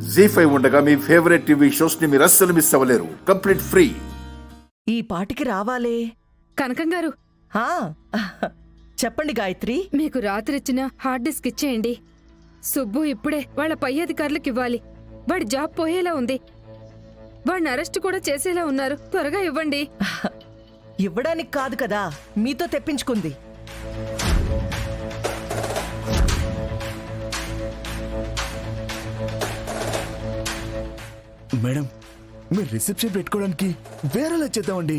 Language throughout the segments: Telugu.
జీ5 ఉండగా మీ ఫేవరెట్ టీవీ షోస్ ని మీరు అస్సలు మిస్ అవ్వలేరు. Complete free. ఈ పాటికి రావాలే. కనకం గారు, ఆ, చెప్పండి గాయత్రి. మీకు రాత్రిచ్చిన హార్డ్ డిస్క్ ఇచ్చేయండి. సుబ్బు ఇప్పుడే వాళ్ళ పై అధికారులకు ఇవ్వాలి. వాడి జాబ్ పోయేలా ఉంది. వాడిని అరెస్ట్ కూడా చేసేలా ఉన్నారు. త్వరగా ఇవ్వండి. ఇవ్వడానికి కాదు కదా, మీతో తెప్పించుకుంది. మేడం, మీరు రిసెప్షన్ పెట్టుకోవడానికి వేరేలా చేద్దామండి.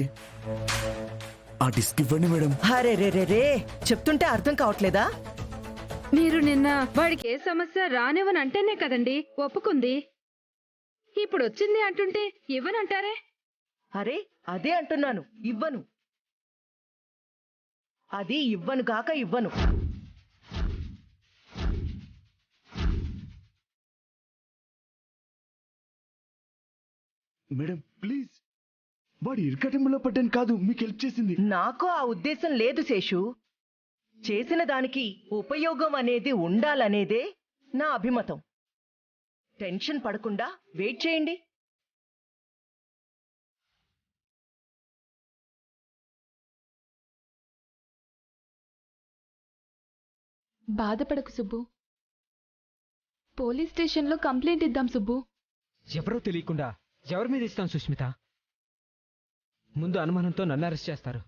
ఆ డిస్క్ ఇవ్వండి మేడం. అరే రే రే రే, చెప్తుంటే అర్థం కావట్లేదా? మీరు నిన్న వాడికి ఏ సమస్య రానివ్వని అంటేనే కదండి ఒప్పుకుంది. ఇప్పుడు వచ్చింది అంటుంటే ఇవ్వనంటారే? అరే అదే అంటున్నాను, ఇవ్వను. అది ఇవ్వను కాక ఇవ్వను. మేడం ప్లీజ్, వాడు ఇరకటంలో పడ్డాను కాదు, మీకు హెల్ప్ చేసింది. నాకు ఆ ఉద్దేశం లేదు శేషు. చేసిన దానికి ఉపయోగం అనేది ఉండాలనేదే నా అభిమతం. టెన్షన్ పడకుండా వెయిట్ చేయండి. బాధపడకు సుబ్బు. పోలీస్ స్టేషన్లో కంప్లైంట్ ఇద్దాం సుబ్బు. ఎవరో తెలియకుండా ఎవరి మీద ఇస్తాం సుష్మిత? ముందు అనుమానంతో నన్ను అరెస్ట్ చేస్తారు.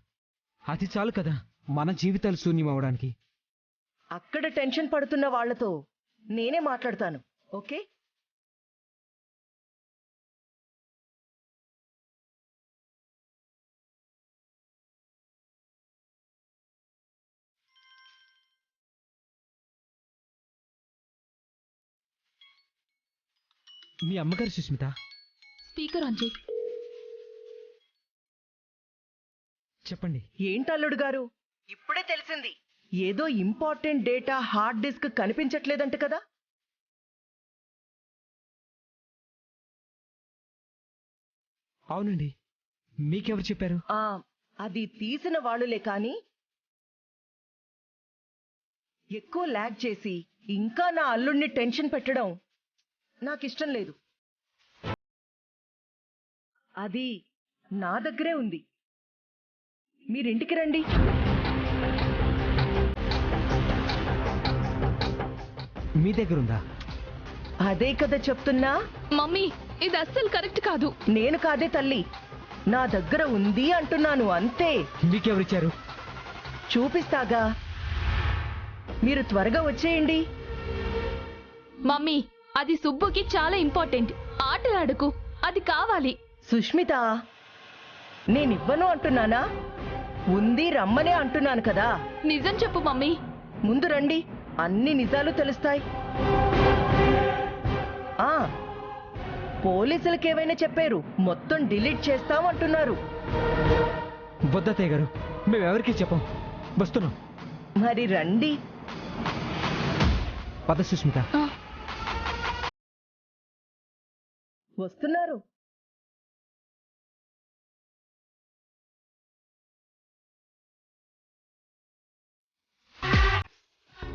అది చాలు కదా మన జీవితాలు శూన్యం అవడానికి. అక్కడ టెన్షన్ పడుతున్న వాళ్లతో నేనే మాట్లాడతాను, ఓకే? మీ అమ్మగారు సుష్మిత. స్పీకర్ ఆన్ చేయి. చెప్పండి. ఏంటల్లుడు గారు, ఇప్పుడే తెలిసింది. ఏదో ఇంపార్టెంట్ డేటా హార్డ్ డిస్క్ కనిపించట్లేదంట కదా? అవునండి, మీకెవరు చెప్పారు? అది తీసిన వాళ్ళులే కాని ఎక్కువ ల్యాగ్ చేసి ఇంకా నా అల్లుడిని టెన్షన్ పెట్టడం నాకిష్టం లేదు. అది నా దగ్గరే ఉంది. మీరింటికి రండి. మీ దగ్గరుందా? అదే కదా చెప్తున్నా. మమ్మీ, ఇది అస్సలు కరెక్ట్ కాదు. నేను కాదే తల్లి, నా దగ్గర ఉంది అంటున్నాను, అంతే. మీకెవరిచ్చారు? చూపిస్తాగా, మీరు త్వరగా వచ్చేయండి. మమ్మీ, అది సుబ్బుకి చాలా ఇంపార్టెంట్. ఆటలాడకు, అది కావాలి. సుష్మిత, నేనివ్వను అంటున్నానా? ఉంది, రమ్మనే అంటున్నాను కదా. నిజం చెప్పు మమ్మీ. ముందు రండి, అన్ని నిజాలు తెలుస్తాయి. పోలీసులకు ఏవైనా చెప్పారు, మొత్తం డిలీట్ చేస్తామంటున్నారు. బొద్దతయ్య గారు, మేమెవరికి చెప్పం. వస్తున్నాం. మరి రండి. పద సుష్మిత. వస్తున్నారు.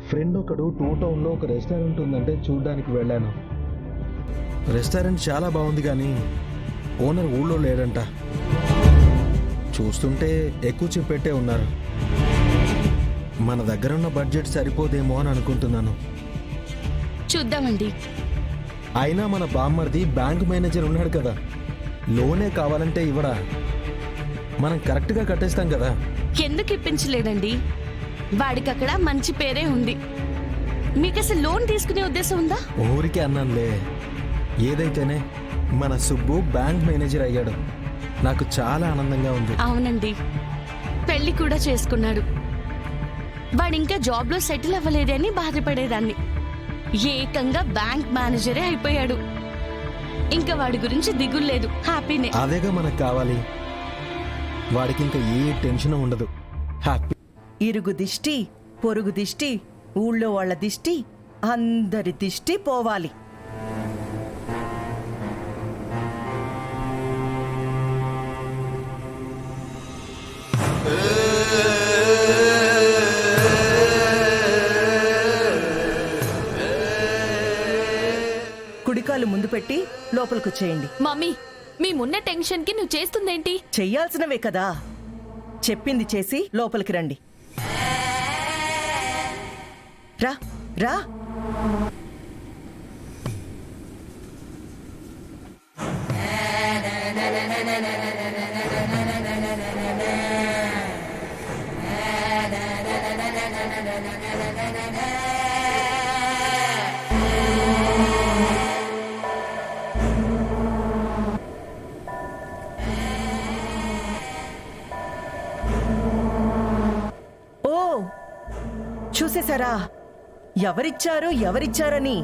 ఫ్రెండ్ ఒకడు 2 టౌన్లో ఒక రెస్టారెంట్ ఉందంటే చూడ్డానికి వెళ్ళాను. రెస్టారెంట్ చాలా బాగుంది కానీ ఓనర్ ఊళ్ళో లేడంట. చూస్తుంటే ఎక్కువ చెప్పెట్టే ఉన్నారు. మన దగ్గర ఉన్న బడ్జెట్ సరిపోదేమో అని అనుకుంటున్నాను. చూద్దామండి. అయినా మన బామ్మర్ది బ్యాంక్ మేనేజర్ ఉన్నాడు కదా, లోనే కావాలంటే ఇవ్వడా? మనం కరెక్ట్గా కట్టేస్తాం కదా. ఎందుకు ఇప్పించలేదండి? వాడికి అక్కడ మంచి పేరే ఉంది. మీకు అసలు లోన్ తీసుకునే ఉద్దేశం ఉందా? ఊరికే అన్నానులే. ఏదైతేనే మన సుబ్బు బ్యాంక్ మేనేజర్ అయ్యాడు. నాకు చాలా ఆనందంగా ఉంది. అవునండి, పెళ్లి కూడా చేసుకున్నాడు. వాడు ఇంకా జాబ్ లో సెటిల్ అవ్వలేదని బాధపడేదాన్ని. ఏకంగా బ్యాంక్ మేనేజరే అయిపోయాడు. ఇంకా వాడి గురించి దిగులేదు, హ్యాపీనే. అదేగా మనకు కావాలి. వాడికి ఇంకా ఏ టెన్షన్ ఉండదు, హ్యాపీ. ఇరుగు దిష్టి, పొరుగు దిష్టి, ఊళ్ళో వాళ్ళ దిష్టి, అందరి దిష్టి పోవాలి. కుడికాలు ముందు పెట్టి లోపలికొచ్చేయండి. మమ్మీ మేమున్న టెన్షన్ కి నువ్వు చేస్తుందేంటి? చెయ్యాల్సినవే కదా. చెప్పింది చేసి లోపలికి రండి. రా రా. ఓ చూసేశారా? ఎవరిచ్చారని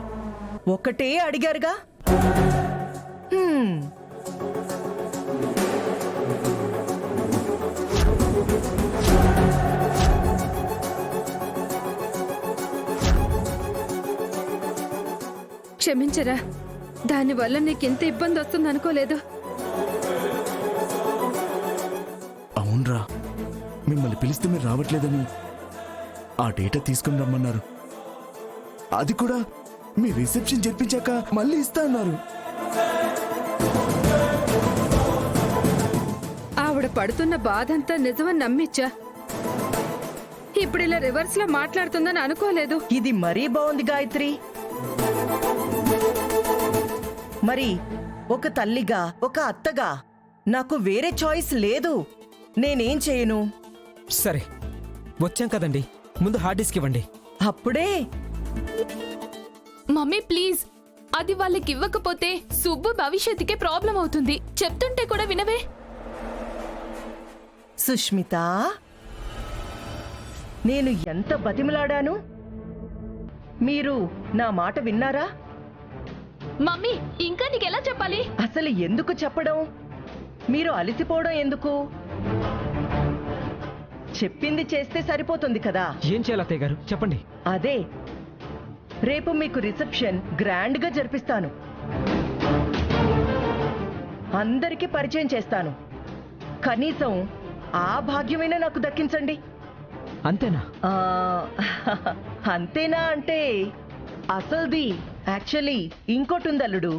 ఒకటే అడిగారుగా. క్షమించరా, దానివల్ల నీకింత ఇబ్బంది వస్తుంది అనుకోలేదు. అవునరా, మిమ్మల్ని పిలిస్తే మీరు రావట్లేదని ఆ డేటా తీసుకుని రమ్మన్నారు. అది కూడా మీ రిసెప్షన్ జరిపించాక మళ్ళీ ఇస్తా అన్నారు. ఆవిడ పడుతున్న బాధంతా నిజమని నమ్మిచ్చా. ఇప్పుడు ఇలా రివర్స్ లో మాట్లాడుతుందని అనుకోలేదు. ఇది మరీ బాగుంది గాయత్రి. మరి ఒక తల్లిగా, ఒక అత్తగా నాకు వేరే చాయిస్ లేదు. నేనేం చేయను? సరే వచ్చాం కదండి, ముందు హార్డ్ డిస్క్ ఇవ్వండి. అప్పుడే మమ్మీ ప్లీజ్, అది వాళ్ళకి ఇవ్వకపోతే సుబ్బు భవిష్యత్తుకే ప్రాబ్లం అవుతుంది. చెప్తుంటే కూడా వినవే. సుష్మిత, నేను ఎంత బతిమలాడాను, మీరు నా మాట విన్నారా? మమ్మీ ఇంకా నీకెలా చెప్పాలి? అసలు ఎందుకు చెప్పడం? మీరు అలసిపోవడం ఎందుకు? చెప్పింది చేస్తే సరిపోతుంది కదా. ఏం చేయాలి అత్తయ్య గారు చెప్పండి. అదే, రేపు మీకు రిసెప్షన్ గ్రాండ్ గా జరిపిస్తాను. అందరికీ పరిచయం చేస్తాను. కనీసం ఆ భాగ్యమైనా నాకు దక్కించండి. అంతేనా? ఆ, అంతేనా అంటే అసలుది యాక్చువల్లీ ఇంకోటి ఉంది అల్లుడు.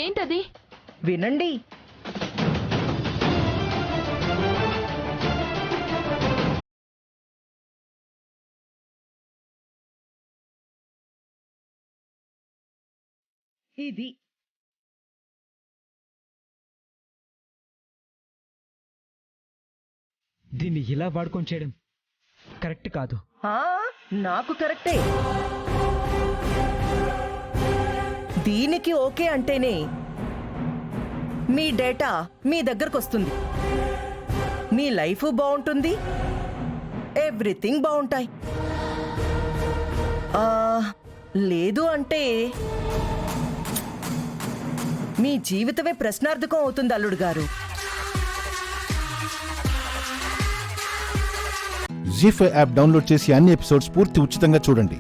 ఏంటది? వినండి. ఇది దీన్ని ఇలా వాడుకొని చేయడం కరెక్ట్ కాదు. నాకు కరెక్టే. దీనికి ఓకే అంటేనే మీ డేటా మీ దగ్గరకు వస్తుంది. మీ లైఫ్ బాగుంటుంది, ఎవ్రీథింగ్ బాగుంటాయి. లేదు అంటే మీ జీవితమే ప్రశ్నార్థకం అవుతుంది అల్లుడు గారు. జీ5 యాప్ డౌన్లోడ్ చేసి అన్ని ఎపిసోడ్స్ పూర్తి ఉచితంగా చూడండి.